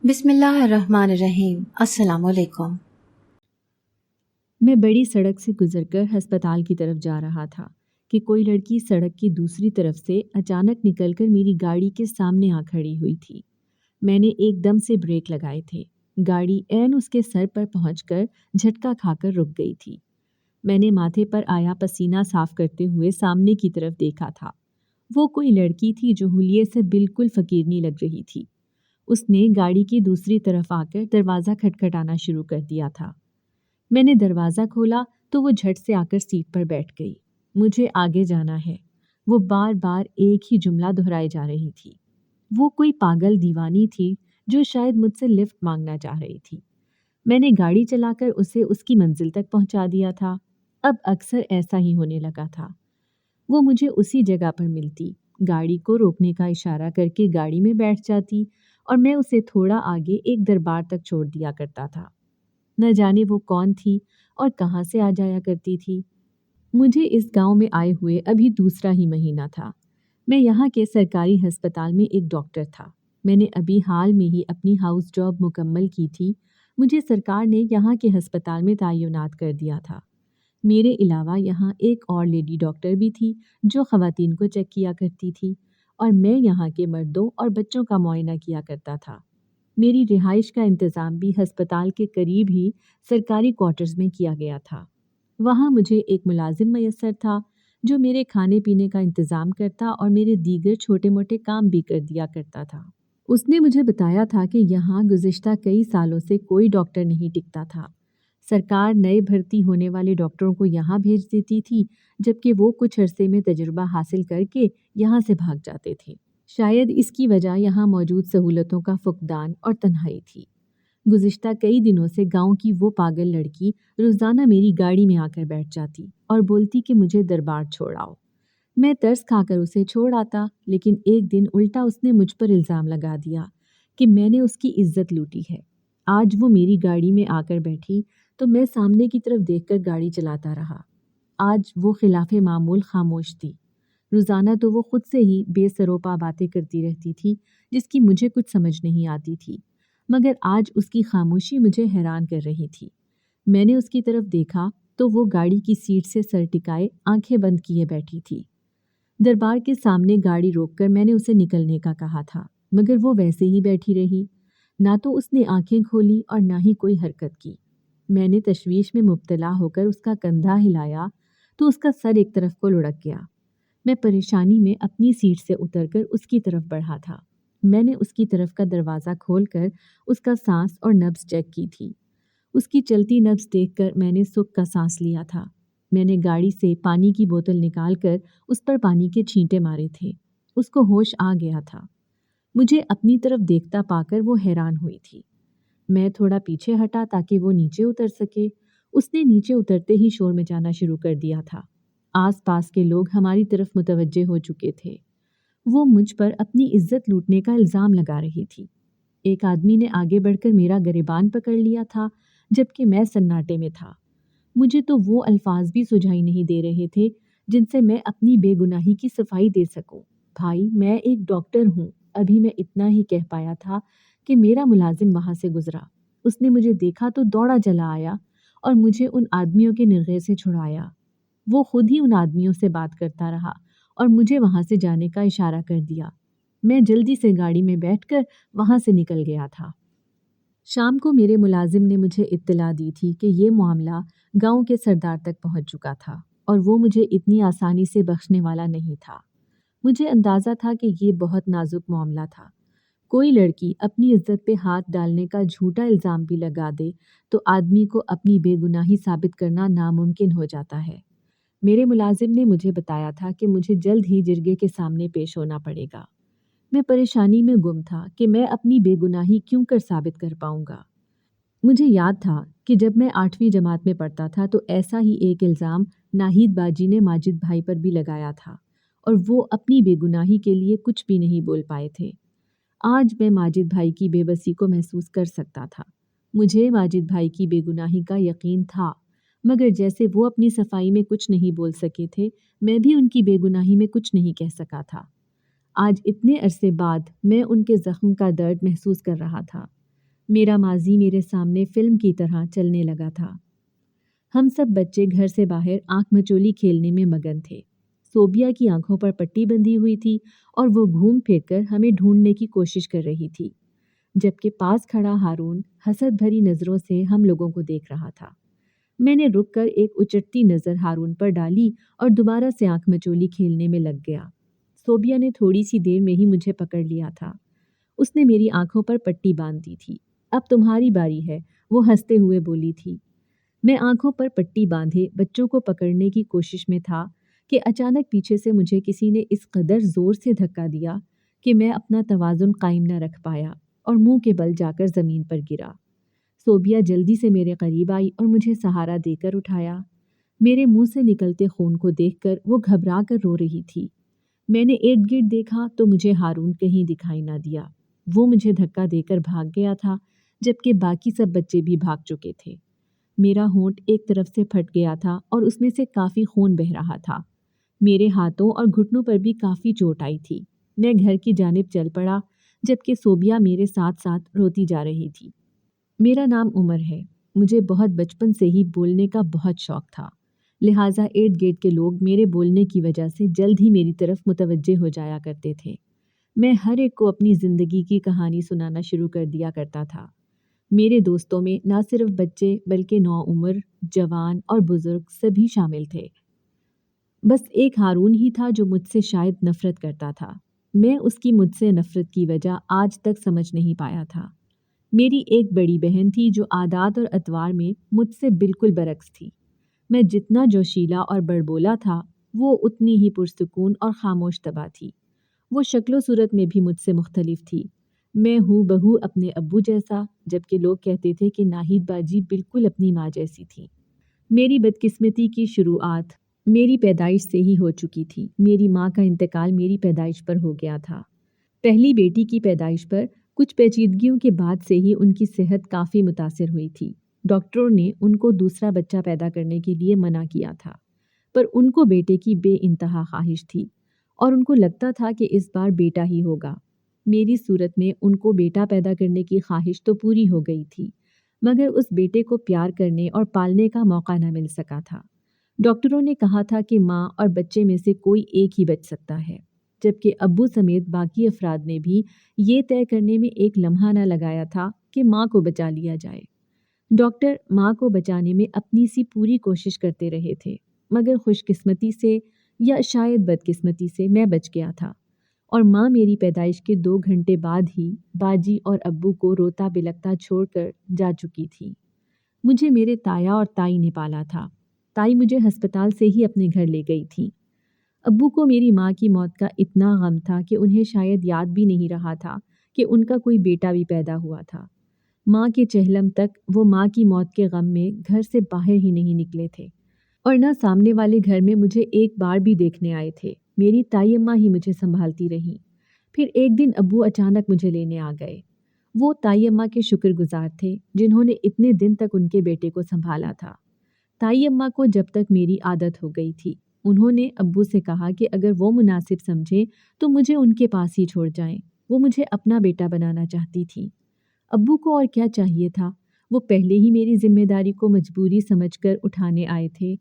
بسم اللہ الرحمن الرحیم۔ السلام علیکم۔ میں بڑی سڑک سے گزر کر ہسپتال کی طرف جا رہا تھا کہ کوئی لڑکی سڑک کی دوسری طرف سے اچانک نکل کر میری گاڑی کے سامنے آ کھڑی ہوئی تھی۔ میں نے ایک دم سے بریک لگائے تھے۔ گاڑی عین اس کے سر پر پہنچ کر جھٹکا کھا کر رک گئی تھی۔ میں نے ماتھے پر آیا پسینہ صاف کرتے ہوئے سامنے کی طرف دیکھا تھا۔ وہ کوئی لڑکی تھی جو حلیے سے بالکل فقیرنی لگ رہی تھی۔ اس نے گاڑی کی دوسری طرف آ کر دروازہ کھٹکھٹانا شروع کر دیا تھا۔ میں نے دروازہ کھولا تو وہ جھٹ سے آ کر سیٹ پر بیٹھ گئی۔ مجھے آگے جانا ہے، وہ بار بار ایک ہی جملہ دہرائے جا رہی تھی۔ وہ کوئی پاگل دیوانی تھی جو شاید مجھ سے لفٹ مانگنا چاہ رہی تھی۔ میں نے گاڑی چلا کر اسے اس کی منزل تک پہنچا دیا تھا۔ اب اکثر ایسا ہی ہونے لگا تھا۔ وہ مجھے اسی جگہ پر ملتی، گاڑی کو روکنے کا اشارہ کر کے گاڑی میں بیٹھ جاتی اور میں اسے تھوڑا آگے ایک دربار تک چھوڑ دیا کرتا تھا۔ نہ جانے وہ کون تھی اور کہاں سے آ جایا کرتی تھی۔ مجھے اس گاؤں میں آئے ہوئے ابھی دوسرا ہی مہینہ تھا۔ میں یہاں کے سرکاری ہسپتال میں ایک ڈاکٹر تھا۔ میں نے ابھی حال میں ہی اپنی ہاؤس جاب مکمل کی تھی۔ مجھے سرکار نے یہاں کے ہسپتال میں تعینات کر دیا تھا۔ میرے علاوہ یہاں ایک اور لیڈی ڈاکٹر بھی تھی جو خواتین کو چیک کیا کرتی تھی، اور میں یہاں کے مردوں اور بچوں کا معائنہ کیا کرتا تھا۔ میری رہائش کا انتظام بھی ہسپتال کے قریب ہی سرکاری کوارٹرز میں کیا گیا تھا۔ وہاں مجھے ایک ملازم میسر تھا جو میرے کھانے پینے کا انتظام کرتا اور میرے دیگر چھوٹے موٹے کام بھی کر دیا کرتا تھا۔ اس نے مجھے بتایا تھا کہ یہاں گزشتہ کئی سالوں سے کوئی ڈاکٹر نہیں ٹکتا تھا۔ سرکار نئے بھرتی ہونے والے ڈاکٹروں کو یہاں بھیج دیتی تھی، جبکہ وہ کچھ عرصے میں تجربہ حاصل کر کے یہاں سے بھاگ جاتے تھے۔ شاید اس کی وجہ یہاں موجود سہولتوں کا فقدان اور تنہائی تھی۔ گزشتہ کئی دنوں سے گاؤں کی وہ پاگل لڑکی روزانہ میری گاڑی میں آ کر بیٹھ جاتی اور بولتی کہ مجھے دربار چھوڑاؤ۔ میں ترس کھا کر اسے چھوڑ آتا، لیکن ایک دن الٹا اس نے مجھ پر الزام لگا دیا کہ میں نے اس کی عزت لوٹی ہے۔ آج وہ میری گاڑی میں آ کر بیٹھی تو میں سامنے کی طرف دیکھ کر گاڑی چلاتا رہا۔ آج وہ خلاف معمول خاموش تھی۔ روزانہ تو وہ خود سے ہی بے سروپا باتیں کرتی رہتی تھی جس کی مجھے کچھ سمجھ نہیں آتی تھی، مگر آج اس کی خاموشی مجھے حیران کر رہی تھی۔ میں نے اس کی طرف دیکھا تو وہ گاڑی کی سیٹ سے سر ٹکائے آنکھیں بند کیے بیٹھی تھی۔ دربار کے سامنے گاڑی روک کر میں نے اسے نکلنے کا کہا تھا، مگر وہ ویسے ہی بیٹھی رہی۔ نہ تو اس نے آنکھیں کھولی اور نہ ہی کوئی حرکت کی۔ میں نے تشویش میں مبتلا ہو کر اس کا کندھا ہلایا تو اس کا سر ایک طرف کو لڑک گیا۔ میں پریشانی میں اپنی سیٹ سے اتر کر اس کی طرف بڑھا تھا۔ میں نے اس کی طرف کا دروازہ کھول کر اس کا سانس اور نبض چیک کی تھی۔ اس کی چلتی نبض دیکھ کر میں نے سکھ کا سانس لیا تھا۔ میں نے گاڑی سے پانی کی بوتل نکال کر اس پر پانی کے چھینٹے مارے تھے۔ اس کو ہوش آ گیا تھا۔ مجھے اپنی طرف دیکھتا پا کر وہ حیران ہوئی تھی۔ میں تھوڑا پیچھے ہٹا تاکہ وہ نیچے اتر سکے۔ اس نے نیچے اترتے ہی شور مچانا شروع کر دیا تھا۔ آس پاس کے لوگ ہماری طرف متوجہ ہو چکے تھے۔ وہ مجھ پر اپنی عزت لوٹنے کا الزام لگا رہی تھی۔ ایک آدمی نے آگے بڑھ کر میرا گریبان پکڑ لیا تھا، جبکہ میں سناٹے میں تھا۔ مجھے تو وہ الفاظ بھی سجائی نہیں دے رہے تھے جن سے میں اپنی بے گناہی کی صفائی دے سکوں۔ بھائی، میں ایک ڈاکٹر ہوں۔ ابھی میں اتنا ہی کہہ پایا تھا کہ میرا ملازم وہاں سے گزرا۔ اس نے مجھے دیکھا تو دوڑا چلا آیا اور مجھے ان آدمیوں کے نرغے سے چھڑایا۔ وہ خود ہی ان آدمیوں سے بات کرتا رہا اور مجھے وہاں سے جانے کا اشارہ کر دیا۔ میں جلدی سے گاڑی میں بیٹھ کر وہاں سے نکل گیا تھا۔ شام کو میرے ملازم نے مجھے اطلاع دی تھی کہ یہ معاملہ گاؤں کے سردار تک پہنچ چکا تھا اور وہ مجھے اتنی آسانی سے بخشنے والا نہیں تھا۔ مجھے اندازہ تھا کہ یہ بہت نازک معاملہ تھا۔ کوئی لڑکی اپنی عزت پہ ہاتھ ڈالنے کا جھوٹا الزام بھی لگا دے تو آدمی کو اپنی بے گناہی ثابت کرنا ناممکن ہو جاتا ہے۔ میرے ملازم نے مجھے بتایا تھا کہ مجھے جلد ہی جرگے کے سامنے پیش ہونا پڑے گا۔ میں پریشانی میں گم تھا کہ میں اپنی بے گناہی کیوں کر ثابت کر پاؤں گا۔ مجھے یاد تھا کہ جب میں 8ویں جماعت میں پڑھتا تھا تو ایسا ہی ایک الزام ناہید باجی نے ماجد بھائی پر بھی لگایا تھا، اور وہ اپنی بے گناہی کے لیے کچھ بھی نہیں بول پائے تھے۔ آج میں ماجد بھائی کی بے بسی کو محسوس کر سکتا تھا۔ مجھے ماجد بھائی کی بے گناہی کا یقین تھا، مگر جیسے وہ اپنی صفائی میں کچھ نہیں بول سکے تھے، میں بھی ان کی بے گناہی میں کچھ نہیں کہہ سکا تھا۔ آج اتنے عرصے بعد میں ان کے زخم کا درد محسوس کر رہا تھا۔ میرا ماضی میرے سامنے فلم کی طرح چلنے لگا تھا۔ ہم سب بچے گھر سے باہر آنکھ مچولی کھیلنے میں مگن تھے۔ صوبیہ کی آنکھوں پر پٹی بندھی ہوئی تھی اور وہ گھوم پھر کر ہمیں ڈھونڈنے کی کوشش کر رہی تھی، جبکہ پاس کھڑا ہارون حسد بھری نظروں سے ہم لوگوں کو دیکھ رہا تھا۔ میں نے رک کر ایک اچٹتی نظر ہارون پر ڈالی اور دوبارہ سے آنکھ مچولی کھیلنے میں لگ گیا۔ صوبیہ نے تھوڑی سی دیر میں ہی مجھے پکڑ لیا تھا۔ اس نے میری آنکھوں پر پٹی باندھ دی تھی۔ اب تمہاری باری ہے، وہ ہنستے ہوئے بولی تھی۔ میں آنکھوں پر پٹی باندھے بچوں کو پکڑنے کی کوشش میں تھا کہ اچانک پیچھے سے مجھے کسی نے اس قدر زور سے دھکا دیا کہ میں اپنا توازن قائم نہ رکھ پایا اور منہ کے بل جا کر زمین پر گرا۔ صوبیہ جلدی سے میرے قریب آئی اور مجھے سہارا دے کر اٹھایا۔ میرے منہ سے نکلتے خون کو دیکھ کر وہ گھبرا کر رو رہی تھی۔ میں نے ارد گرد دیکھا تو مجھے ہارون کہیں دکھائی نہ دیا۔ وہ مجھے دھکا دے کر بھاگ گیا تھا، جبکہ باقی سب بچے بھی بھاگ چکے تھے۔ میرا ہونٹ ایک طرف سے پھٹ گیا تھا اور اس میں سے کافی خون بہہ رہا تھا۔ میرے ہاتھوں اور گھٹنوں پر بھی کافی چوٹ آئی تھی۔ میں گھر کی جانب چل پڑا، جبکہ صوبیہ میرے ساتھ ساتھ روتی جا رہی تھی۔ میرا نام عمر ہے۔ مجھے بہت بچپن سے ہی بولنے کا بہت شوق تھا، لہٰذا ارد گرد کے لوگ میرے بولنے کی وجہ سے جلد ہی میری طرف متوجہ ہو جایا کرتے تھے۔ میں ہر ایک کو اپنی زندگی کی کہانی سنانا شروع کر دیا کرتا تھا۔ میرے دوستوں میں نہ صرف بچے بلکہ نوعمر، جوان اور بزرگ سبھی شامل تھے۔ بس ایک ہارون ہی تھا جو مجھ سے شاید نفرت کرتا تھا۔ میں اس کی مجھ سے نفرت کی وجہ آج تک سمجھ نہیں پایا تھا۔ میری ایک بڑی بہن تھی جو عادات اور اطوار میں مجھ سے بالکل برعکس تھی۔ میں جتنا جوشیلا اور بڑبولا تھا، وہ اتنی ہی پرسکون اور خاموش طبع تھی۔ وہ شکل و صورت میں بھی مجھ سے مختلف تھی۔ میں ہوں بہو اپنے ابو جیسا، جبکہ لوگ کہتے تھے کہ ناہید باجی بالکل اپنی ماں جیسی تھی۔ میری بدقسمتی کی شروعات میری پیدائش سے ہی ہو چکی تھی۔ میری ماں کا انتقال میری پیدائش پر ہو گیا تھا۔ پہلی بیٹی کی پیدائش پر کچھ پیچیدگیوں کے بعد سے ہی ان کی صحت کافی متاثر ہوئی تھی۔ ڈاکٹروں نے ان کو دوسرا بچہ پیدا کرنے کے لیے منع کیا تھا، پر ان کو بیٹے کی بے انتہا خواہش تھی اور ان کو لگتا تھا کہ اس بار بیٹا ہی ہوگا۔ میری صورت میں ان کو بیٹا پیدا کرنے کی خواہش تو پوری ہو گئی تھی، مگر اس بیٹے کو پیار کرنے اور پالنے کا موقع نہ مل سکا تھا۔ ڈاکٹروں نے کہا تھا کہ ماں اور بچے میں سے کوئی ایک ہی بچ سکتا ہے، جبکہ ابو سمیت باقی افراد نے بھی یہ طے کرنے میں ایک لمحہ نہ لگایا تھا کہ ماں کو بچا لیا جائے۔ ڈاکٹر ماں کو بچانے میں اپنی سی پوری کوشش کرتے رہے تھے، مگر خوش قسمتی سے یا شاید بدقسمتی سے میں بچ گیا تھا، اور ماں میری پیدائش کے 2 گھنٹے بعد ہی باجی اور ابو کو روتا بلکتا چھوڑ کر جا چکی تھی۔ مجھے میرے تایا اور تائی نے پالا تھا۔ تائی مجھے ہسپتال سے ہی اپنے گھر لے گئی تھی۔ ابو کو میری ماں کی موت کا اتنا غم تھا کہ انہیں شاید یاد بھی نہیں رہا تھا کہ ان کا کوئی بیٹا بھی پیدا ہوا تھا۔ ماں کے چہلم تک وہ ماں کی موت کے غم میں گھر سے باہر ہی نہیں نکلے تھے، اور نہ سامنے والے گھر میں مجھے ایک بار بھی دیکھنے آئے تھے۔ میری تائی اماں ہی مجھے سنبھالتی رہیں۔ پھر ایک دن ابو اچانک مجھے لینے آ گئے۔ وہ تائی اماں کے شکر گزار تھے جنہوں نے اتنے دن تک ان کے بیٹے کو سنبھالا تھا۔ تائی اماں کو جب تک میری عادت ہو گئی تھی، انہوں نے ابو سے کہا کہ اگر وہ مناسب سمجھے تو مجھے ان کے پاس ہی چھوڑ جائیں۔ وہ مجھے اپنا بیٹا بنانا چاہتی تھی۔ ابو کو اور کیا چاہیے تھا؟ وہ پہلے ہی میری ذمہ داری کو مجبوری سمجھ کر اٹھانے آئے تھے۔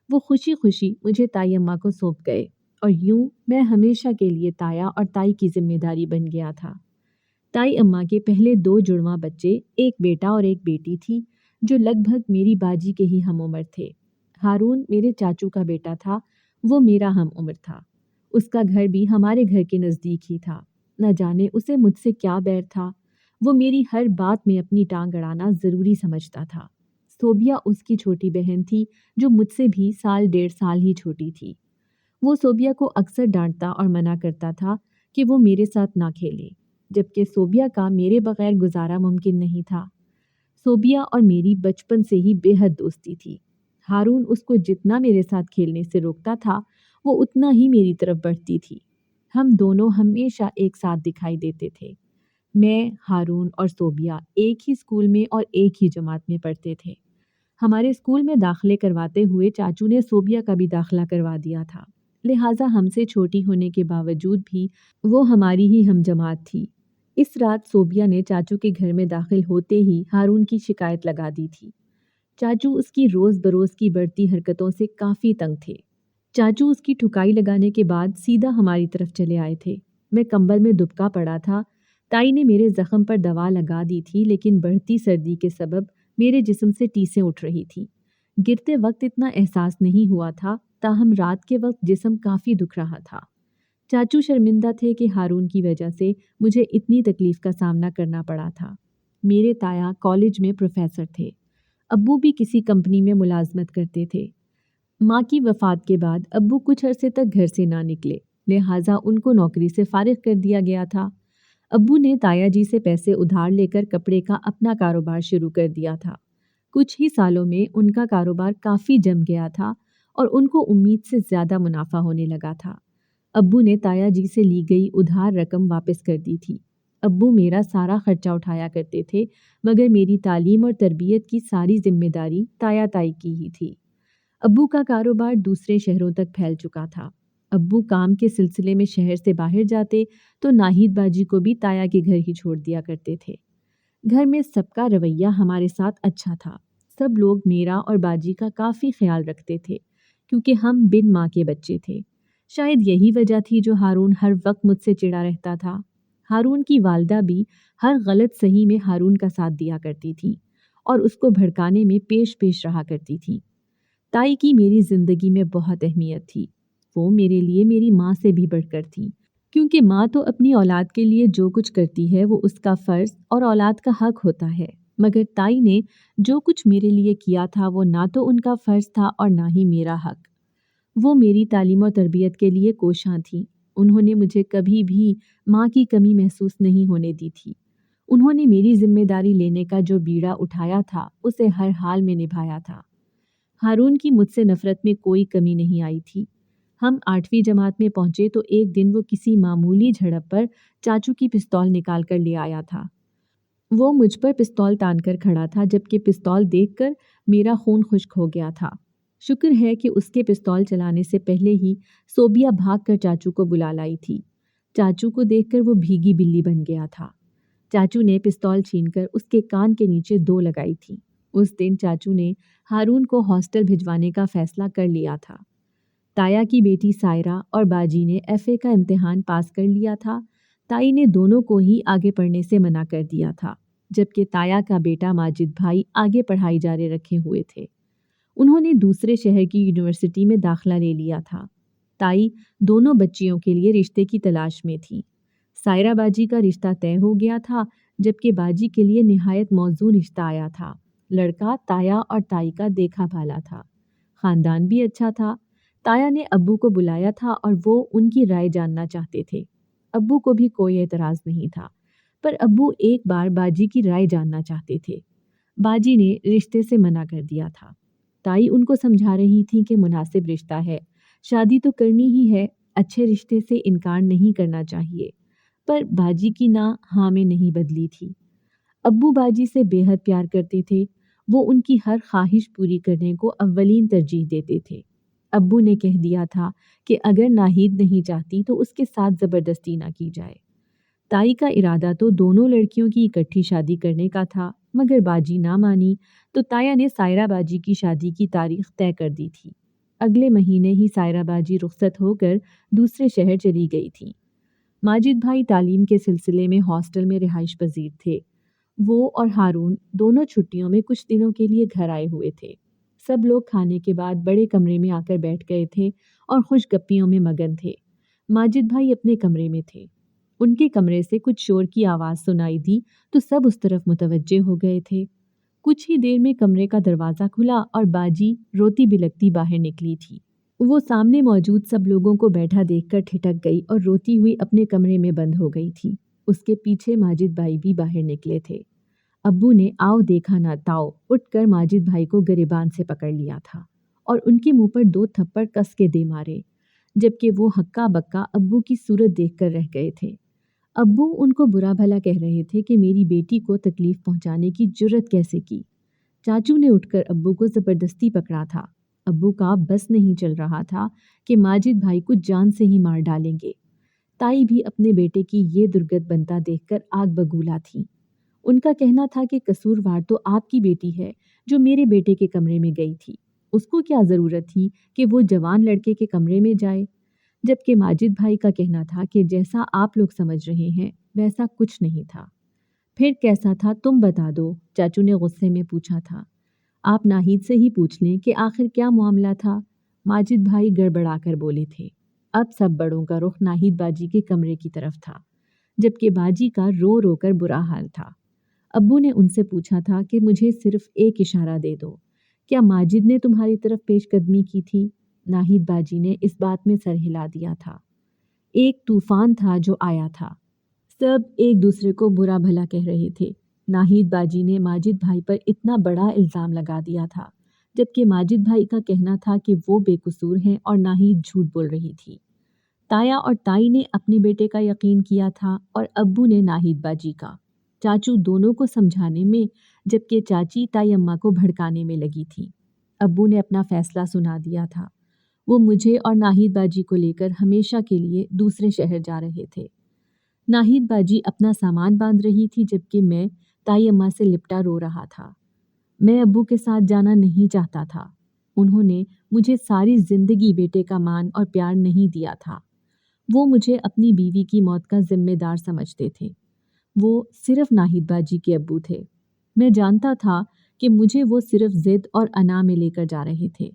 وہ خوشی خوشی مجھے تائی اماں کو سونپ گئے، اور یوں میں ہمیشہ کے لیے تایا اور تائی کی ذمہ داری بن گیا تھا۔ تائی اماں کے پہلے 2 جڑواں بچے، ایک بیٹا اور ایک بیٹی تھی، جو لگ بھگ میری باجی کے ہی ہم عمر تھے۔ ہارون میرے چاچو کا بیٹا تھا، وہ میرا ہم عمر تھا۔ اس کا گھر بھی ہمارے گھر کے نزدیک ہی تھا۔ نہ جانے اسے مجھ سے کیا بیر تھا، وہ میری ہر بات میں اپنی ٹانگ اڑانا ضروری سمجھتا تھا۔ صوبیہ اس کی چھوٹی بہن تھی جو مجھ سے بھی 1.5 سال ہی چھوٹی تھی۔ وہ صوبیہ کو اکثر ڈانٹتا اور منع کرتا تھا کہ وہ میرے ساتھ نہ کھیلے، جبکہ صوبیہ کا میرے بغیر گزارا ممکن نہیں تھا۔ صوبیہ اور میری بچپن سے ہی بے حد دوستی تھی۔ ہارون اس کو جتنا میرے ساتھ کھیلنے سے روکتا تھا، وہ اتنا ہی میری طرف بڑھتی تھی۔ ہم دونوں ہمیشہ ایک ساتھ دکھائی دیتے تھے۔ میں، ہارون اور صوبیہ ایک ہی اسکول میں اور ایک ہی جماعت میں پڑھتے تھے۔ ہمارے اسکول میں داخلے کرواتے ہوئے چاچو نے صوبیہ کا بھی داخلہ کروا دیا تھا، لہٰذا ہم سے چھوٹی ہونے کے باوجود بھی وہ ہماری ہی ہم جماعت تھی۔ इस रात सोबिया ने चाचू के घर में दाखिल होते ही हारून की शिकायत लगा दी थी। चाचू उसकी रोज बरोज की बढ़ती हरकतों से काफी तंग थे। चाचू उसकी ठुकाई लगाने के बाद सीधा हमारी तरफ चले आए थे। मैं कंबल में दुबका पड़ा था। ताई ने मेरे जख्म पर दवा लगा दी थी, लेकिन बढ़ती सर्दी के सबब मेरे जिस्म से टीसें उठ रही थी। गिरते वक्त इतना एहसास नहीं हुआ था, ताहम रात के वक्त जिस्म काफी दुख रहा था। चाचू शर्मिंदा थे कि हारून की वजह से मुझे इतनी तकलीफ का सामना करना पड़ा था। मेरे ताया कॉलेज में प्रोफेसर थे। अब्बू भी किसी कंपनी में मुलाजमत करते थे। माँ की वफात के बाद अब्बू कुछ अरसे तक घर से ना निकले, लिहाजा उनको नौकरी से फारिग कर दिया गया था। अब्बू ने ताया जी से पैसे उधार लेकर कपड़े का अपना कारोबार शुरू कर दिया था। कुछ ही सालों में उनका कारोबार काफ़ी जम गया था और उनको उम्मीद से ज़्यादा मुनाफा होने लगा था। अब्बू ने ताया जी से ली गई उधार रकम वापस कर दी थी। अब्बू मेरा सारा खर्चा उठाया करते थे, मगर मेरी तालीम और तरबियत की सारी जिम्मेदारी ताया ताई की ही थी। अब्बू का कारोबार दूसरे शहरों तक फैल चुका था। अब्बू काम के सिलसिले में शहर से बाहर जाते तो नाहिद बाजी को भी ताया के घर ही छोड़ दिया करते थे। घर में सबका रवैया हमारे साथ अच्छा था। सब लोग मेरा और बाजी का काफ़ी ख्याल रखते थे, क्योंकि हम बिन माँ के बच्चे थे। शायद यही वजह थी जो हारून हर वक्त मुझसे चिढ़ा रहता था। हारून की वालदा भी हर गलत सही में हारून का साथ दिया करती थी और उसको भड़काने में पेश पेश रहा करती थी। ताई की मेरी ज़िंदगी में बहुत अहमियत थी। वो मेरे लिए मेरी माँ से भी बढ़कर थी, क्योंकि माँ तो अपनी औलाद के लिए जो कुछ करती है वो उसका फ़र्ज़ और औलाद का हक होता है, मगर ताई ने जो कुछ मेरे लिए किया था वो ना तो उनका फ़र्ज़ था और ना ही मेरा हक। वो मेरी तालीम और तरबियत के लिए कोशां थी। उन्होंने मुझे कभी भी माँ की कमी महसूस नहीं होने दी थी। उन्होंने मेरी जिम्मेदारी लेने का जो बीड़ा उठाया था उसे हर हाल में निभाया था। हारून की मुझसे नफ़रत में कोई कमी नहीं आई थी। हम 8वीं जमात में पहुंचे तो एक दिन वो किसी मामूली झड़प पर चाचू की पिस्तौल निकाल कर ले आया था। वो मुझ पर पिस्तौल तान कर खड़ा था, जबकि पिस्तौल देखकर मेरा खून खुश्क हो गया था। शुक्र है कि उसके पिस्तौल चलाने से पहले ही सोबिया भागकर चाचू को बुला लाई थी। चाचू को देखकर वो भीगी बिल्ली बन गया था। चाचू ने पिस्तौल छीनकर उसके कान के नीचे 2 लगाई थी। उस दिन चाचू ने हारून को हॉस्टल भिजवाने का फैसला कर लिया था। ताया की बेटी सायरा और बाजी ने एफए का इम्तिहान पास कर लिया था। ताई ने दोनों को ही आगे पढ़ने से मना कर दिया था, जबकि ताया का बेटा माजिद भाई आगे पढ़ाई जारी रखे हुए थे। उन्होंने दूसरे शहर की यूनिवर्सिटी में दाखिला ले लिया था। ताई दोनों बच्चियों के लिए रिश्ते की तलाश में थी। सायरा बाजी का रिश्ता तय हो गया था, जबकि बाजी के लिए निहायत मौजू रिश्ता आया था। लड़का ताया और ताई का देखा भाला था। खानदान भी अच्छा था। ताया ने अब्बू को बुलाया था और वो उनकी राय जानना चाहते थे। अब्बू को भी कोई एतराज़ नहीं था, पर अब्बू एक बार बाजी की राय जानना चाहते थे। बाजी ने रिश्ते से मना कर दिया था। ताई उनको समझा रही थी कि मुनासिब रिश्ता है, शादी तो करनी ही है, अच्छे रिश्ते से इनकार नहीं करना चाहिए। पर बाजी की ना हाँ में नहीं बदली थी। अब्बू बाजी से बेहद प्यार करते थे। वो उनकी हर ख्वाहिश पूरी करने को अव्वलीन तरजीह देते थे। अब्बू ने कह दिया था कि अगर नाहिद नहीं चाहती तो उसके साथ ज़बरदस्ती ना की जाए। ताई का इरादा तो दोनों लड़कियों की इकट्ठी शादी करने का था, मगर बाजी ना मानी तो ताया ने सायरा बाजी की शादी की तारीख तय कर दी थी। अगले महीने ही सायरा बाजी रुखसत होकर दूसरे शहर चली गई थी। माजिद भाई तालीम के सिलसिले में हॉस्टल में रिहाइश पजीर थे। वो और हारून दोनों छुट्टियों में कुछ दिनों के लिए घर आए हुए थे। सब लोग खाने के बाद बड़े कमरे में आकर बैठ गए थे और खुशगप्पियों में मगन थे। माजिद भाई अपने कमरे में थे। उनके कमरे से कुछ शोर की आवाज़ सुनाई दी तो सब उस तरफ मुतवज्जे हो गए थे। कुछ ही देर में कमरे का दरवाज़ा खुला और बाजी रोती बिलखती बाहर निकली थी। वो सामने मौजूद सब लोगों को बैठा देखकर ठिठक गई और रोती हुई अपने कमरे में बंद हो गई थी। उसके पीछे माजिद भाई भी बाहर निकले थे। अब्बू ने आओ देखा ना ताओ उठकर माजिद भाई को गिरेबान से पकड़ लिया था और उनके मुंह पर 2 थप्पड़ कस के दे मारे, जबकि वो हक्का बक्का अब्बू की सूरत देखकर रह गए थे। अब्बू उनको बुरा भला कह रहे थे कि मेरी बेटी को तकलीफ पहुंचाने की जुर्रत कैसे की। चाचू ने उठकर अब्बू को ज़बरदस्ती पकड़ा था। अब्बू का बस नहीं चल रहा था कि माजिद भाई को जान से ही मार डालेंगे। ताई भी अपने बेटे की ये दुर्गत बनता देखकर आग बबूला थी। उनका कहना था कि कसूरवार तो आपकी बेटी है जो मेरे बेटे के कमरे में गई थी। उसको क्या जरूरत थी कि वो जवान लड़के के कमरे में जाए। जबकि माजिद भाई का कहना था कि जैसा आप लोग समझ रहे हैं वैसा कुछ नहीं था। फिर कैसा था तुम बता दो, चाचू ने गुस्से में पूछा था। आप नाहिद से ही पूछ लें कि आखिर क्या मामला था, माजिद भाई गड़बड़ाकर बोले थे। अब सब बड़ों का रुख नाहिद बाजी के कमरे की तरफ था, जबकि बाजी का रो रो कर बुरा हाल था। अब्बू ने उनसे पूछा था कि मुझे सिर्फ एक इशारा दे दो, क्या माजिद ने तुम्हारी तरफ पेशकदमी की थी। नाहिद बाजी ने इस बात में सर हिला दिया था। एक तूफान था जो आया था। सब एक दूसरे को बुरा भला कह रहे थे। नाहिद बाजी ने माजिद भाई पर इतना बड़ा इल्ज़ाम लगा दिया था, जबकि माजिद भाई का कहना था कि वो बेकसूर हैं और नाहिद झूठ बोल रही थी। ताया और ताई ने अपने बेटे का यकीन किया था और अब्बू ने नाहिद बाजी का। चाचू दोनों को समझाने में, जबकि चाची ताई अम्मा को भड़काने में लगी थी। अब्बू ने अपना फैसला सुना दिया था। वो मुझे और नाहिद बाजी को लेकर हमेशा के लिए दूसरे शहर जा रहे थे। नाहिद बाजी अपना सामान बांध रही थी, जबकि मैं ताई अम्मा से लिपटा रो रहा था। मैं अब्बू के साथ जाना नहीं चाहता था। उन्होंने मुझे सारी जिंदगी बेटे का मान और प्यार नहीं दिया था। वो मुझे अपनी बीवी की मौत का जिम्मेदार समझते थे। वो सिर्फ नाहिद बाजी के अब्बू थे। मैं जानता था कि मुझे वो सिर्फ जिद और अना में लेकर जा रहे थे।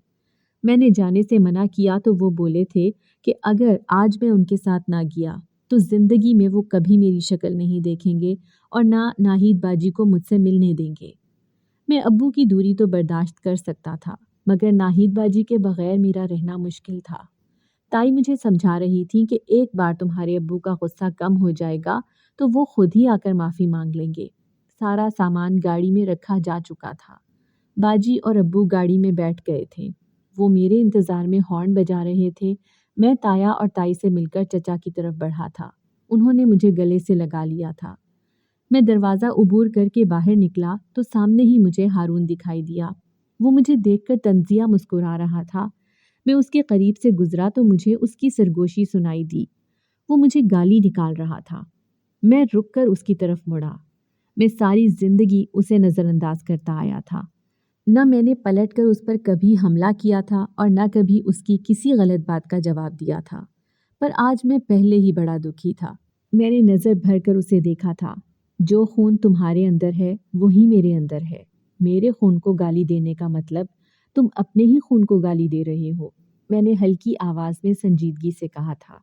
मैंने जाने से मना किया तो वो बोले थे कि अगर आज मैं उनके साथ ना गया तो जिंदगी में वो कभी मेरी शक्ल नहीं देखेंगे और ना नाहिद बाजी को मुझसे मिलने देंगे। मैं अब्बू की दूरी तो बर्दाश्त कर सकता था, मगर नाहिद बाजी के बगैर मेरा रहना मुश्किल था। ताई मुझे समझा रही थी कि एक बार तुम्हारे अब्बू का गुस्सा कम हो जाएगा तो वो खुद ही आकर माफ़ी मांग लेंगे। सारा सामान गाड़ी में रखा जा चुका था। बाजी और अब्बू गाड़ी में बैठ गए थे। वो मेरे इंतज़ार में हॉर्न बजा रहे थे। मैं ताया और ताई से मिलकर चचा की तरफ बढ़ा था। उन्होंने मुझे गले से लगा लिया था। मैं दरवाज़ा उबूर करके बाहर निकला तो सामने ही मुझे हारून दिखाई दिया। वो मुझे देखकर तंजिया मुस्कुरा रहा था। मैं उसके करीब से गुजरा तो मुझे उसकी सरगोशी सुनाई दी। वो मुझे गाली निकाल रहा था। मैं रुक कर उसकी तरफ मुड़ा। मैं सारी जिंदगी उसे नज़रअंदाज करता आया था। न मैंने पलटकर उस पर कभी हमला किया था और न कभी उसकी किसी गलत बात का जवाब दिया था। पर आज मैं पहले ही बड़ा दुखी था। मैंने नज़र भर कर उसे देखा था। जो खून तुम्हारे अंदर है वही मेरे अंदर है। मेरे खून को गाली देने का मतलब तुम अपने ही खून को गाली दे रहे हो, मैंने हल्की आवाज़ में संजीदगी से कहा था।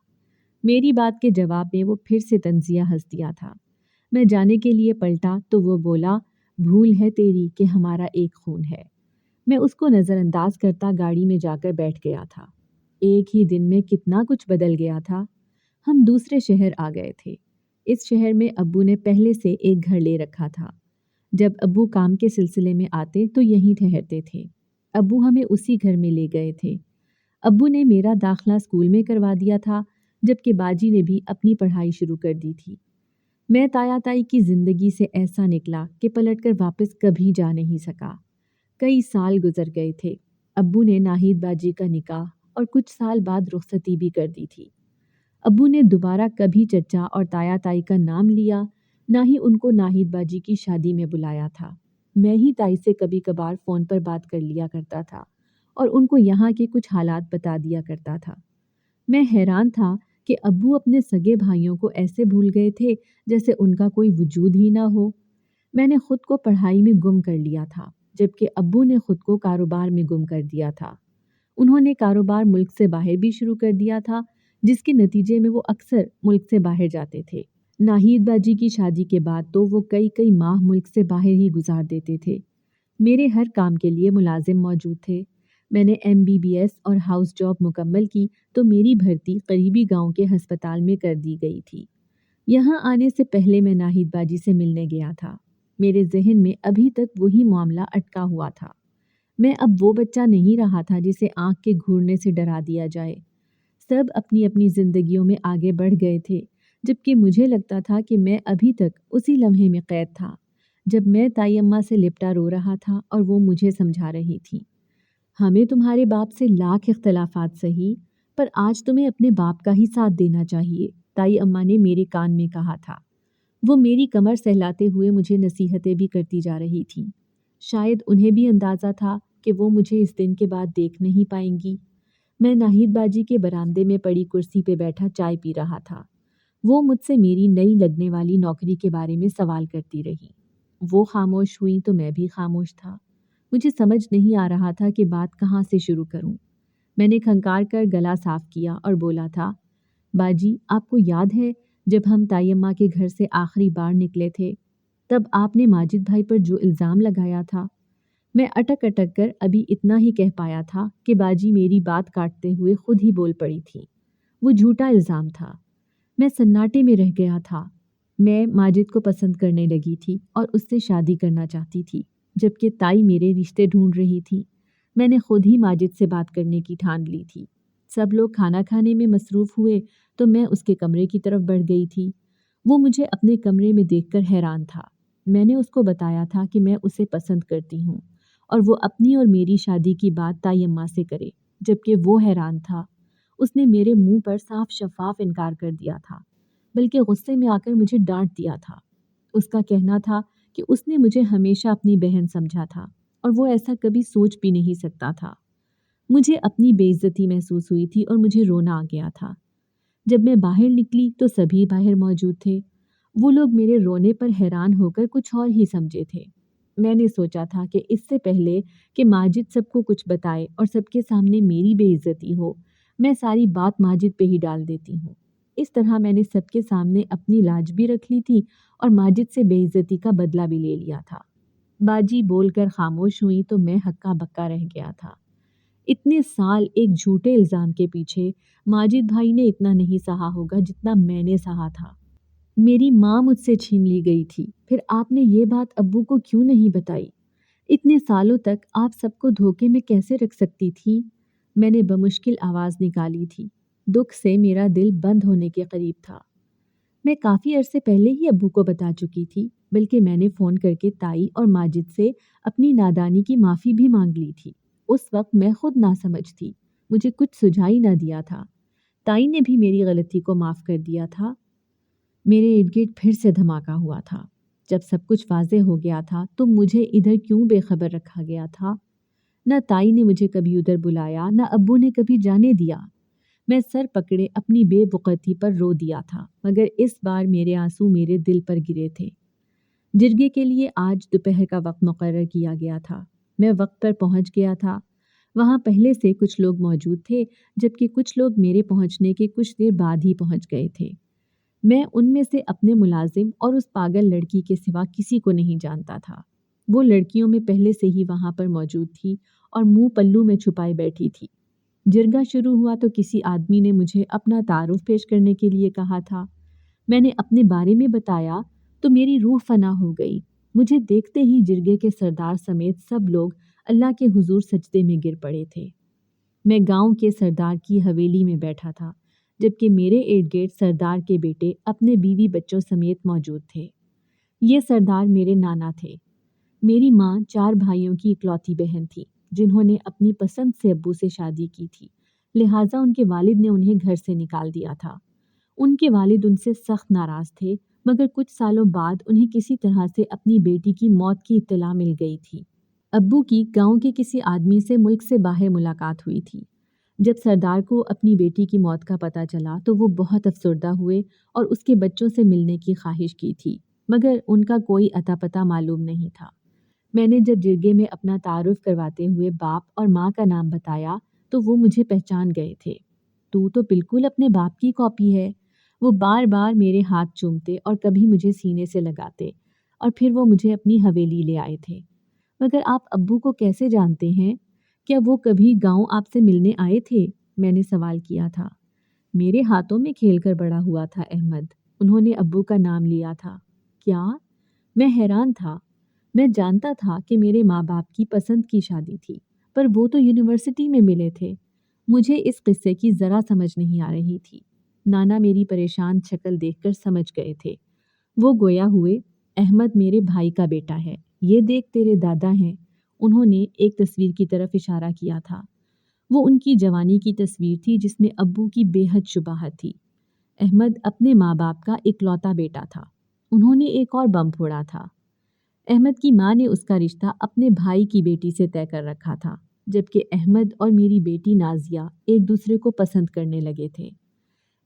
मेरी बात के जवाब में वो फिर से तंजिया हंस दिया था। मैं जाने के लिए पलटा तो वो बोला, भूल है तेरी कि हमारा एक खून है। मैं उसको नज़रअंदाज करता गाड़ी में जाकर बैठ गया था। एक ही दिन में कितना कुछ बदल गया था। हम दूसरे शहर आ गए थे। इस शहर में अब्बू ने पहले से एक घर ले रखा था। जब अब्बू काम के सिलसिले में आते तो यहीं ठहरते थे। अब्बू हमें उसी घर में ले गए थे। अब्बू ने मेरा दाखिला स्कूल में करवा दिया था, जबकि बाजी ने भी अपनी पढ़ाई शुरू कर दी थी। मैं ताया ताई की ज़िंदगी से ऐसा निकला कि पलटकर वापस कभी जा नहीं सका। कई साल गुजर गए थे। अब्बू ने नाहिद बाजी का निकाह और कुछ साल बाद रुखसती भी कर दी थी। अब्बू ने दोबारा कभी चचा और ताया ताई का नाम लिया, ना ही उनको नाहिद बाजी की शादी में बुलाया था। मैं ही ताई से कभी कभार फ़ोन पर बात कर लिया करता था और उनको यहाँ के कुछ हालात बता दिया करता था। मैं हैरान था कि अब्बू अपने सगे भाइयों को ऐसे भूल गए थे जैसे उनका कोई वजूद ही ना हो। मैंने खुद को पढ़ाई में गुम कर लिया था, जबकि अब्बू ने खुद को कारोबार में गुम कर दिया था। उन्होंने कारोबार मुल्क से बाहर भी शुरू कर दिया था, जिसके नतीजे में वो अक्सर मुल्क से बाहर जाते थे। नाहिद बाजी की शादी के बाद तो वो कई कई माह मुल्क से बाहर ही गुजार देते थे। मेरे हर काम के लिए मुलाजिम मौजूद थे। मैंने MBBS और हाउस जॉब मुकम्मल की तो मेरी भर्ती करीबी गांव के हस्पताल में कर दी गई थी। यहाँ आने से पहले मैं नाहिद बाजी से मिलने गया था। मेरे जहन में अभी तक वही मामला अटका हुआ था। मैं अब वो बच्चा नहीं रहा था जिसे आँख के घूरने से डरा दिया जाए। सब अपनी अपनी जिंदगियों में आगे बढ़ गए थे, जबकि मुझे लगता था कि मैं अभी तक उसी लम्हे में कैद था जब मैं ताई अम्मा से लिपटा रो रहा था और वो मुझे समझा रही थी, हमें तुम्हारे बाप से लाख इख्तलाफात सही, पर आज तुम्हें अपने बाप का ही साथ देना चाहिए। ताई अम्मा ने मेरे कान में कहा था। वो मेरी कमर सहलाते हुए मुझे नसीहतें भी करती जा रही थीं। शायद उन्हें भी अंदाज़ा था कि वो मुझे इस दिन के बाद देख नहीं पाएंगी। मैं नाहिद बाजी के बरामदे में पड़ी कुर्सी पे बैठा चाय पी रहा था। वो मुझसे मेरी नई लगने वाली नौकरी के बारे में सवाल करती रही। वो खामोश हुई तो मैं भी खामोश था। मुझे समझ नहीं आ रहा था कि बात कहाँ से शुरू करूं। मैंने खंकार कर गला साफ किया और बोला था, बाजी, आपको याद है जब हम ताई अम्मा के घर से आखिरी बार निकले थे, तब आपने माजिद भाई पर जो इल्ज़ाम लगाया था? मैं अटक अटक कर अभी इतना ही कह पाया था कि बाजी मेरी बात काटते हुए खुद ही बोल पड़ी थी। वो झूठा इल्ज़ाम था। मैं सन्नाटे में रह गया था। मैं माजिद को पसंद करने लगी थी और उससे शादी करना चाहती थी, जबकि ताई मेरे रिश्ते ढूंढ रही थी। मैंने खुद ही माजिद से बात करने की ठान ली थी। सब लोग खाना खाने में मसरूफ़ हुए तो मैं उसके कमरे की तरफ बढ़ गई थी। वो मुझे अपने कमरे में देखकर हैरान था। मैंने उसको बताया था कि मैं उसे पसंद करती हूँ और वो अपनी और मेरी शादी की बात ताई अम्मा से करे, जबकि वो हैरान था। उसने मेरे मुंह पर साफ शफाफ इनकार कर दिया था, बल्कि गुस्से में आकर मुझे डांट दिया था। उसका कहना था कि उसने मुझे हमेशा अपनी बहन समझा था और वो ऐसा कभी सोच भी नहीं सकता था। मुझे अपनी बेइज्जती महसूस हुई थी और मुझे रोना आ गया था। जब मैं बाहर निकली तो सभी बाहर मौजूद थे। वो लोग मेरे रोने पर हैरान होकर कुछ और ही समझे थे। मैंने सोचा था कि इससे पहले कि माजिद सबको कुछ बताए और सबके सामने मेरी बेइज्जती हो, मैं सारी बात माजिद पे ही डाल देती हूँ। इस तरह मैंने सबके सामने अपनी लाज भी रख ली थी और माजिद से बेइज्जती का बदला भी ले लिया था। बाजी बोलकर खामोश हुई तो मैं हक्का बक्का रह गया था। इतने साल एक झूठे इल्ज़ाम के पीछे माजिद भाई ने इतना नहीं सहा होगा जितना मैंने सहा था। मेरी माँ मुझसे छीन ली गई थी, फिर आपने ये बात अब्बू को क्यों नहीं बताई? इतने सालों तक आप सबको धोखे में कैसे रख सकती थी? मैंने बमुश्किल आवाज़ निकाली थी। दुख से मेरा दिल बंद होने के करीब था। मैं काफ़ी अरसे पहले ही अब्बू को बता चुकी थी, बल्कि मैंने फ़ोन करके ताई और माजिद से अपनी नादानी की माफ़ी भी मांग ली थी। उस वक्त मैं खुद नासमझ थी, मुझे कुछ सुझाई ना दिया था। ताई ने भी मेरी गलती को माफ़ कर दिया था। मेरे इर्द गिर्द फिर से धमाका हुआ था। जब सब कुछ वाज़ेह हो गया था तो मुझे इधर क्यों बेखबर रखा गया था? न ताई ने मुझे कभी उधर बुलाया, न अब्बू ने कभी जाने दिया। मैं सर पकड़े अपनी बेवकूफ़ी पर रो दिया था, मगर इस बार मेरे आंसू मेरे दिल पर गिरे थे। जिरगे के लिए आज दोपहर का वक्त मुकर्रर किया गया था। मैं वक्त पर पहुंच गया था। वहां पहले से कुछ लोग मौजूद थे, जबकि कुछ लोग मेरे पहुंचने के कुछ देर बाद ही पहुंच गए थे। मैं उनमें से अपने मुलाजिम और उस पागल लड़की के सिवा किसी को नहीं जानता था। वो लड़कियों में पहले से ही वहां पर मौजूद थी और मुंह पल्लू में छुपाए बैठी थी। जिरगा शुरू हुआ तो किसी आदमी ने मुझे अपना तारुफ पेश करने के लिए कहा था। मैंने अपने बारे में बताया तो मेरी रूह फना हो गई। मुझे देखते ही जिरगे के सरदार समेत सब लोग अल्लाह के हुजूर सजदे में गिर पड़े थे। मैं गांव के सरदार की हवेली में बैठा था, जबकि मेरे इर्द गिर्द सरदार के बेटे अपने बीवी बच्चों समेत मौजूद थे। ये सरदार मेरे नाना थे। मेरी माँ 4 भाइयों की इकलौती बहन थी, जिन्होंने अपनी पसंद से अब्बू से शादी की थी। लिहाजा उनके वालिद ने उन्हें घर से निकाल दिया था। उनके वालिद उनसे सख्त नाराज थे, मगर कुछ सालों बाद उन्हें किसी तरह से अपनी बेटी की मौत की इत्तला मिल गई थी। अब्बू की गांव के किसी आदमी से मुल्क से बाहर मुलाकात हुई थी। जब सरदार को अपनी बेटी की मौत का पता चला तो वो बहुत अफसरदा हुए और उसके बच्चों से मिलने की ख्वाहिश की थी, मगर उनका कोई अता पता मालूम नहीं था। मैंने जब जिरगे में अपना तारुफ करवाते हुए बाप और माँ का नाम बताया तो वो मुझे पहचान गए थे। तू तो बिल्कुल अपने बाप की कॉपी है। वो बार बार मेरे हाथ चूमते और कभी मुझे सीने से लगाते और फिर वो मुझे अपनी हवेली ले आए थे। मगर आप अब्बू को कैसे जानते हैं? क्या वो कभी गांव आपसे मिलने आए थे? मैंने सवाल किया था। मेरे हाथों में खेलकर बड़ा हुआ था अहमद। उन्होंने अब्बू का नाम लिया था। क्या? मैं हैरान था। मैं जानता था कि मेरे माँ बाप की पसंद की शादी थी, पर वो तो यूनिवर्सिटी में मिले थे। मुझे इस किस्से की ज़रा समझ नहीं आ रही थी। नाना मेरी परेशान शक्ल देखकर समझ गए थे। वो गोया हुए, अहमद मेरे भाई का बेटा है, ये देख तेरे दादा हैं। उन्होंने एक तस्वीर की तरफ इशारा किया था। वो उनकी जवानी की तस्वीर थी जिसमें अब्बू की बेहद शुबाहत थी। احمد اپنے ماں باپ کا اکلوتا بیٹا تھا۔ انہوں نے ایک اور بم پھوڑا تھا۔ احمد کی ماں نے اس کا رشتہ اپنے بھائی کی بیٹی سے طے کر رکھا تھا، جبکہ احمد اور میری بیٹی نازیہ ایک دوسرے کو پسند کرنے لگے تھے۔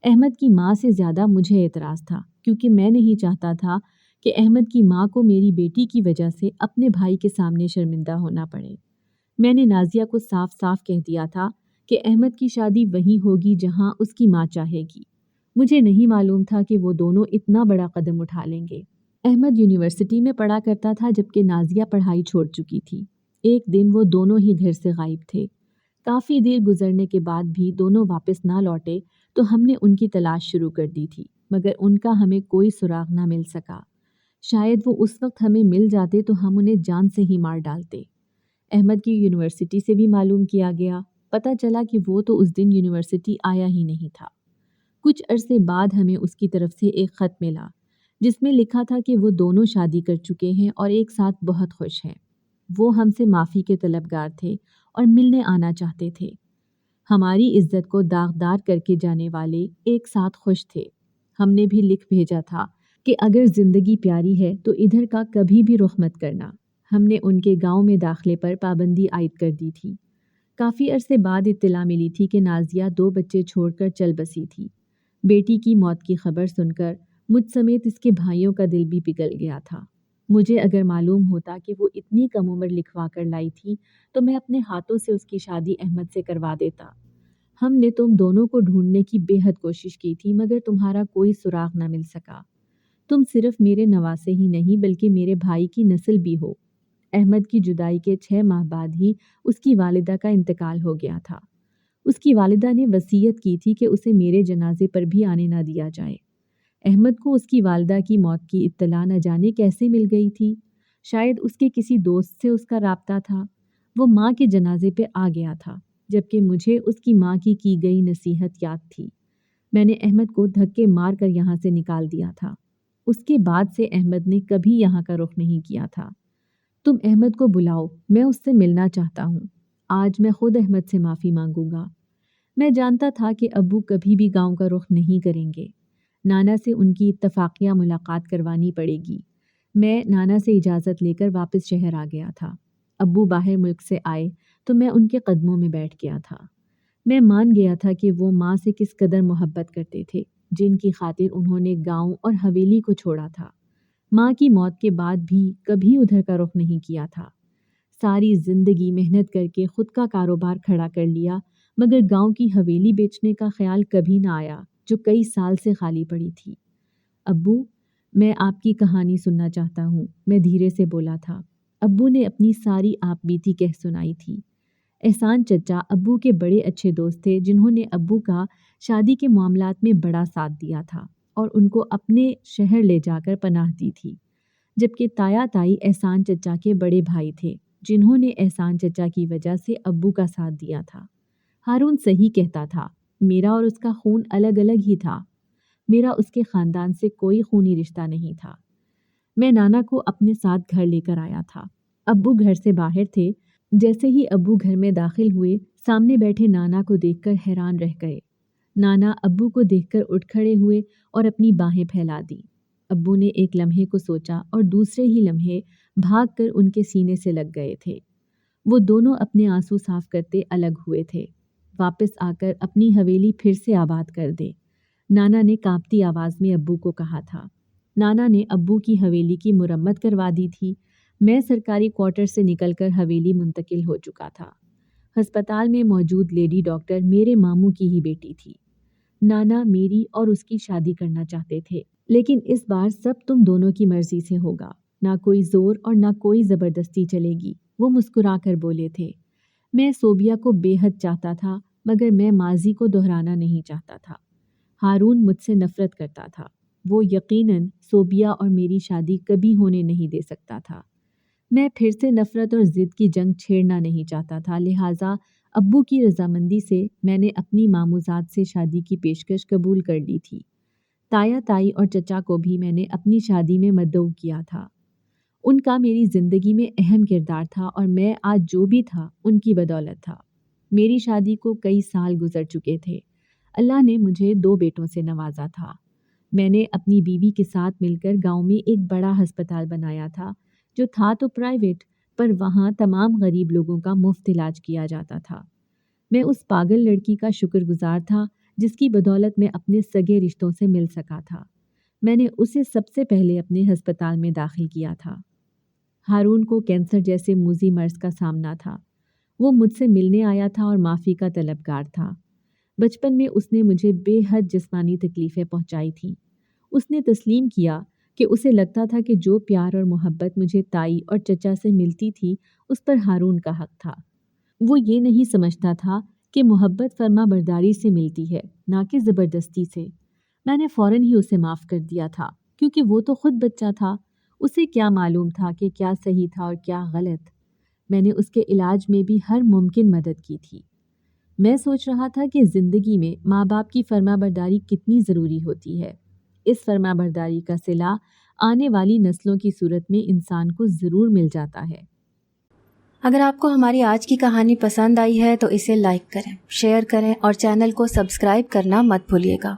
احمد کی ماں سے زیادہ مجھے اعتراض تھا، کیونکہ میں نہیں چاہتا تھا کہ احمد کی ماں کو میری بیٹی کی وجہ سے اپنے بھائی کے سامنے شرمندہ ہونا پڑے۔ میں نے نازیہ کو صاف صاف کہہ دیا تھا کہ احمد کی شادی وہیں ہوگی جہاں اس کی ماں چاہے گی۔ مجھے نہیں معلوم تھا کہ وہ دونوں اتنا بڑا قدم اٹھا لیں گے۔ احمد یونیورسٹی میں پڑھا کرتا تھا جبکہ نازیہ پڑھائی چھوڑ چکی تھی۔ ایک دن وہ دونوں ہی گھر سے غائب تھے۔ کافی دیر گزرنے کے بعد بھی دونوں واپس نہ لوٹے تو ہم نے ان کی تلاش شروع کر دی تھی، مگر ان کا ہمیں کوئی سراغ نہ مل سکا۔ شاید وہ اس وقت ہمیں مل جاتے تو ہم انہیں جان سے ہی مار ڈالتے۔ احمد کی یونیورسٹی سے بھی معلوم کیا گیا۔ پتہ چلا کہ وہ تو اس دن یونیورسٹی آیا ہی نہیں تھا۔ کچھ عرصے بعد ہمیں اس کی طرف سے ایک خط ملا جس میں لکھا تھا کہ وہ دونوں شادی کر چکے ہیں اور ایک ساتھ بہت خوش ہیں۔ وہ ہم سے معافی کے طلبگار تھے اور ملنے آنا چاہتے تھے۔ ہماری عزت کو داغدار کر کے جانے والے ایک ساتھ خوش تھے۔ ہم نے بھی لکھ بھیجا تھا کہ اگر زندگی پیاری ہے تو ادھر کا کبھی بھی رخ مت کرنا۔ ہم نے ان کے گاؤں میں داخلے پر پابندی عائد کر دی تھی۔ کافی عرصے بعد اطلاع ملی تھی کہ نازیہ 2 بچے چھوڑ کر چل بسی تھی۔ بیٹی کی موت کی خبر سن کر مجھ سمیت اس کے بھائیوں کا دل بھی پگھل گیا تھا۔ مجھے اگر معلوم ہوتا کہ وہ اتنی کم عمر لکھوا کر لائی تھی تو میں اپنے ہاتھوں سے اس کی شادی احمد سے کروا دیتا۔ ہم نے تم دونوں کو ڈھونڈنے کی بے حد کوشش کی تھی مگر تمہارا کوئی سراغ نہ مل سکا۔ تم صرف میرے نواسے ہی نہیں بلکہ میرے بھائی کی نسل بھی ہو۔ احمد کی جدائی کے 6 ماہ بعد ہی اس کی والدہ کا انتقال ہو گیا تھا۔ اس کی والدہ نے وصیت کی تھی کہ اسے میرے جنازے پر بھی آنے نہ دیا جائے۔ احمد کو اس کی والدہ کی موت کی اطلاع نہ جانے کیسے مل گئی تھی۔ شاید اس کے کسی دوست سے اس کا رابطہ تھا۔ وہ ماں کے جنازے پہ آ گیا تھا، جبکہ مجھے اس کی ماں کی گئی نصیحت یاد تھی۔ میں نے احمد کو دھکے مار کر یہاں سے نکال دیا تھا۔ اس کے بعد سے احمد نے کبھی یہاں کا رخ نہیں کیا تھا۔ تم احمد کو بلاؤ، میں اس سے ملنا چاہتا ہوں۔ آج میں خود احمد سے معافی مانگوں گا۔ میں جانتا تھا کہ ابو کبھی بھی گاؤں کا رخ نہیں کریں گے۔ نانا سے ان کی اتفاقیہ ملاقات کروانی پڑے گی۔ میں نانا سے اجازت لے کر واپس شہر آ گیا تھا۔ ابو باہر ملک سے آئے تو میں ان کے قدموں میں بیٹھ گیا تھا۔ میں مان گیا تھا کہ وہ ماں سے کس قدر محبت کرتے تھے، جن کی خاطر انہوں نے گاؤں اور حویلی کو چھوڑا تھا۔ ماں کی موت کے بعد بھی کبھی ادھر کا رخ نہیں کیا تھا۔ ساری زندگی محنت کر کے خود کا کاروبار کھڑا کر لیا مگر گاؤں کی حویلی بیچنے کا خیال کبھی نہ آیا جو کئی سال سے خالی پڑی تھی۔ ابو، میں آپ کی کہانی سننا چاہتا ہوں، میں دھیرے سے بولا تھا۔ ابو نے اپنی ساری آپ بیتی کہہ سنائی تھی۔ احسان چچا ابو کے بڑے اچھے دوست تھے جنہوں نے ابو کا شادی کے معاملات میں بڑا ساتھ دیا تھا اور ان کو اپنے شہر لے جا کر پناہ دی تھی، جبکہ تایا تائی احسان چچا کے بڑے بھائی تھے جنہوں نے احسان چچا کی وجہ سے ابو کا ساتھ دیا تھا۔ ہارون صحیح کہتا تھا، میرا اور اس کا خون الگ الگ ہی تھا۔ میرا اس کے خاندان سے کوئی خونی رشتہ نہیں تھا۔ میں نانا کو اپنے ساتھ گھر لے کر آیا تھا۔ ابو گھر سے باہر تھے۔ جیسے ہی ابو گھر میں داخل ہوئے، سامنے بیٹھے نانا کو دیکھ کر حیران رہ گئے۔ نانا ابو کو دیکھ کر اٹھ کھڑے ہوئے اور اپنی باہیں پھیلا دی۔ ابو نے ایک لمحے کو سوچا اور دوسرے ہی لمحے بھاگ کر ان کے سینے سے لگ گئے تھے۔ وہ دونوں اپنے آنسو صاف کرتے الگ ہوئے تھے۔ واپس آ کر اپنی حویلی پھر سے آباد کر دے، نانا نے کانپتی آواز میں ابو کو کہا تھا۔ نانا نے ابو کی حویلی کی مرمت کروا دی تھی۔ میں سرکاری کوارٹر سے نکل کر حویلی منتقل ہو چکا تھا۔ ہسپتال میں موجود لیڈی ڈاکٹر میرے ماموں کی ہی بیٹی تھی۔ نانا میری اور اس کی شادی کرنا چاہتے تھے، لیکن اس بار سب تم دونوں کی مرضی سے ہوگا، نہ کوئی زور اور نہ کوئی زبردستی چلے گی، وہ مسکرا کر بولے تھے۔ میں صوبیہ کو بے حد چاہتا تھا مگر میں ماضی کو دہرانا نہیں چاہتا تھا۔ ہارون مجھ سے نفرت کرتا تھا۔ وہ یقیناً صوبیہ اور میری شادی کبھی ہونے نہیں دے سکتا تھا۔ میں پھر سے نفرت اور ضد کی جنگ چھیڑنا نہیں چاہتا تھا، لہٰذا ابو کی رضامندی سے میں نے اپنی ماموزاد سے شادی کی پیشکش قبول کر لی تھی۔ تایا تائی اور چچا کو بھی میں نے اپنی شادی میں مدعو کیا تھا۔ ان کا میری زندگی میں اہم کردار تھا اور میں آج جو بھی تھا ان کی بدولت تھا۔ میری شادی کو کئی سال گزر چکے تھے۔ अल्लाह ने मुझे 2 बेटों से नवाजा था। मैंने अपनी बीवी के साथ मिलकर गांव में एक बड़ा अस्पताल बनाया था, जो था तो प्राइवेट, पर वहाँ तमाम गरीब लोगों का मुफ्त इलाज किया जाता था। मैं उस पागल लड़की का शुक्रगुजार था जिसकी बदौलत मैं अपने सगे रिश्तों से मिल सका था। मैंने उसे सबसे पहले अपने अस्पताल में दाखिल किया था। हारून को कैंसर जैसे मूजी मर्ज का सामना था। वो मुझसे मिलने आया था और माफ़ी का तलबगार था। बचपन में उसने मुझे बेहद जिस्मानी तकलीफ़ें पहुंचाई थीं। उसने तस्लीम किया कि उसे लगता था कि जो प्यार और मोहब्बत मुझे ताई और चचा से मिलती थी, उस पर हारून का हक था। वो ये नहीं समझता था कि मोहब्बत फर्मा बरदारी से मिलती है, ना कि ज़बरदस्ती से। मैंने फ़ौरन ही उसे माफ़ कर दिया था, क्योंकि वो तो खुद बच्चा था। उसे क्या मालूम था कि क्या सही था और क्या गलत। मैंने उसके इलाज में भी हर मुमकिन मदद की थी। मैं सोच रहा था कि ज़िंदगी में माँ बाप की फर्माबरदारी कितनी ज़रूरी होती है। इस फर्माबरदारी का सिला आने वाली नस्लों की सूरत में इंसान को ज़रूर मिल जाता है। अगर आपको हमारी आज की कहानी पसंद आई है तो इसे लाइक करें, शेयर करें और चैनल को सब्सक्राइब करना मत भूलिएगा।